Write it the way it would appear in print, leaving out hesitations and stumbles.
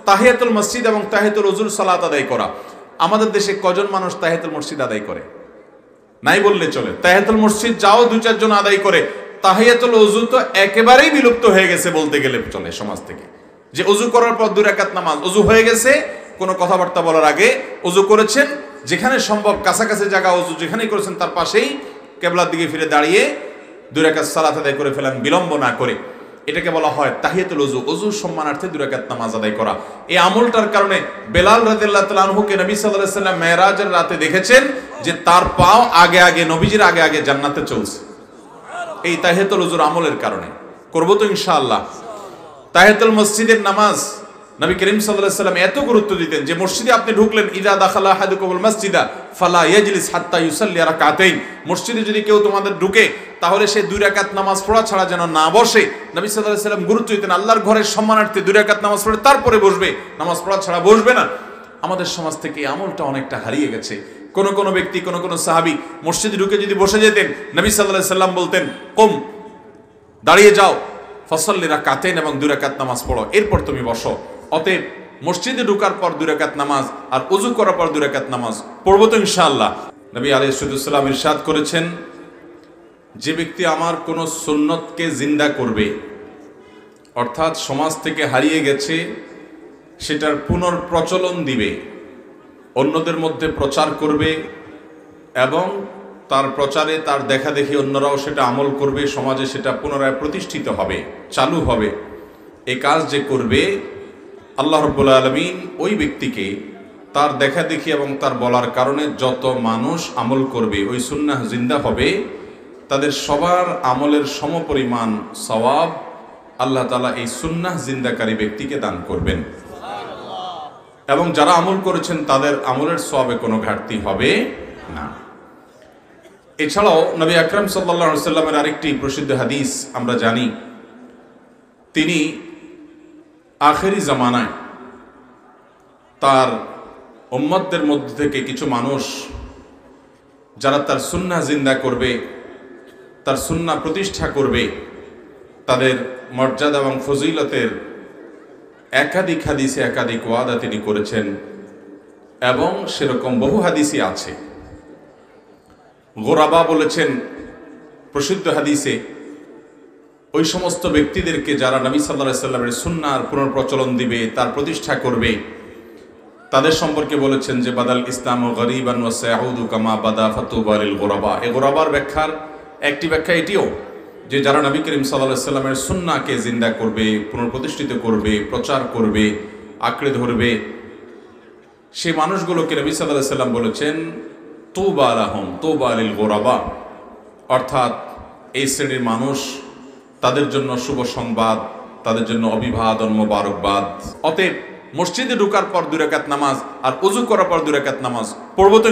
তাহিয়াতুল মসজিদ এবং তাহিয়াতুল উজুর সালাত আদায় করা। আমাদের দেশে কজন মানুষ তাহিয়াতুল মসজিদ আদায় করে? নাই বললে চলে। তাহিয়াতুল মসজিদ যাও 2-4 জন আদায় করে, তাহিয়াতুল উজু তো একেবারেই বিলুপ্ত হয়ে গেছে বলতে গেলে চলে সমাজ থেকে। যে উজু করার পর 2 রাকাত নামাজ, উজু হয়ে গেছে, কোনো কথাবার্তা বলার আগে উজু করেছেন, যেখানে সম্ভব কাছাকাছি জায়গা উজু যেখানেই করেছেন তার পাশেই কিবলার দিকে ফিরে দাঁড়িয়ে 2 রাকাত সালাত আদায় করে ফেলেন বিলম্ব না করে। এটাকে বলা হয় তাহিয়াতুল উজু। উজুর সম্মানার্থে 2 রাকাত নামাজ আদায় করা। এই আমলটার কারণে বেলাল রাদিয়াল্লাহু তাআলা আনহুকে নবী সাল্লাল্লাহু আলাইহি ওয়াসাল্লাম মেরাজের রাতে দেখেছেন যে তার পাও আগে আগে নবীজির আগে আগে জান্নাতে চলছে, এই তাহিয়াতুল উজুর আমলের কারণে। করব তো ইনশাআল্লাহ। তাহিয়াতুল মসজিদের নামাজ নবী করিম সাল্লাল্লাহু আলাইহি ওয়াসাল্লাম এত গুরুত্ব দিতেন যে মসজিদে আপনি ঢুকলেন, ইযা দাখালা আহাদুকুমুল মসজিদা ফালা ইয়াজলিস হাত্তা ইউসাল্লি রাকাতাইন। মসজিদে যদি কেউ তোমাদের ঢুকে তাহলে সে 2 রাকাত নামাজ পড়া ছাড়া যেন না বসে। নবী সাল্লাল্লাহু আলাইহি ওয়াসাল্লাম গুরুত্ব দিতেন আল্লাহর ঘরের সম্মানার্থে 2 রাকাত নামাজ পড়ে তারপরে বসবে, নামাজ পড়া ছাড়া বসবে না। আমাদের সমাজ থেকে আমলটা অনেকটা হারিয়ে গেছে। কোন কোন ব্যক্তি, কোন কোন সাহাবী মসজিদে ঢুকে যদি বসে যেতেন, নবী সাল্লাল্লাহু আলাইহি ওয়াসাল্লাম বলতেন কুম, দাঁড়িয়ে যাও, ফাসাল্লি রাকাতাইন, এবং 2 রাকাত নামাজ পড়ো, এরপর তুমি বসো। অতএব মসজিদে ঢোকার পর 2 রাকাত নামাজ আর ওযু করার পর 2 রাকাত নামাজ পড়বো তো ইনশাআল্লাহ। নবী আলাইহিস সালাম ইরশাদ করেছেন, যে ব্যক্তি আমার কোন সুন্নতকে জিন্দা করবে, অর্থাৎ সমাজ থেকে হারিয়ে গেছে সেটার পুনর্প্রচলন দিবে, অন্যদের মধ্যে প্রচার করবে এবং তার প্রচারে তার দেখা দেখি অন্যরাও সেটা আমল করবে, সমাজে সেটা পুনরায় প্রতিষ্ঠিত হবে, চালু হবে, এই কাজ যে করবে আল্লাহ রাব্বুল আলামিন ওই ব্যক্তিকে তার দেখা দেখি এবং তার বলার কারণে যত মানুষ আমল করবে, ওই সুন্নাহ জিন্দা হবে, তাদের সবার আমলের সমপরিমাণ সওয়াব আল্লাহ তাআলা এই সুন্নাহ জিন্দাকারী ব্যক্তিকে দান করবেন। এবং যারা আমল করেছেন তাদের আমলের সওয়াবে কোনো ঘাটতি হবে না। এছাড়াও নবী আকরাম সাল্লাল্লাহু আলাইহি ওয়াসাল্লামের আরেকটি প্রসিদ্ধ হাদিস আমরা জানি, তিনি আখেরি জামানায় তার উম্মতদের মধ্যে থেকে কিছু মানুষ যারা তার সুন্নাহ জিন্দা করবে, তার সুন্নাহ প্রতিষ্ঠা করবে, তাদের মর্যাদা এবং ফজিলতের একাধিক হাদিসে একাধিক ওয়াদা তিনি করেছেন এবং সেরকম বহু হাদিসই আছে। গোরাবা বলেছেন প্রসিদ্ধ হাদিসে, ওই সমস্ত ব্যক্তিদেরকে যারা নবী সাল্লাল্লাহু আলাইহি ওয়াসাল্লামের সুন্নাহর পুনর্প্রচলন দিবে, তার প্রতিষ্ঠা করবে, তাদের সম্পর্কে বলেছেন যে বাদাল ইসলামু গরিবান ওয়া সায়াউদু কামা বাদা ফাতুবা লিল গোরাবা। এই গোরাবার ব্যাখ্যার একটি ব্যাখ্যা এটিও যে যারা নবী করিম সাল্লাল্লাহু আলাইহি ওয়াসাল্লামের সুন্নাহকে জিন্দা করবে, পুনর্প্রতিষ্ঠিত করবে, প্রচার করবে, আঁকড়ে ধরবে, সেই মানুষগুলোকে নবী সাল্লাল্লাহু আলাইহি ওয়াসাল্লাম বলেছেন তুবা লাহুম তুবা লিল গোরাবা, অর্থাৎ এই শ্রেণীর মানুষ, তাদের জন্য শুভ সংবাদ, তাদের জন্য অভিবাদন, মোবারকবাদ। অতএব মসজিদে ঢোকার পর 2 রাকাত নামাজ আর ওযু করার পর 2 রাকাত নামাজ পড়বো তো।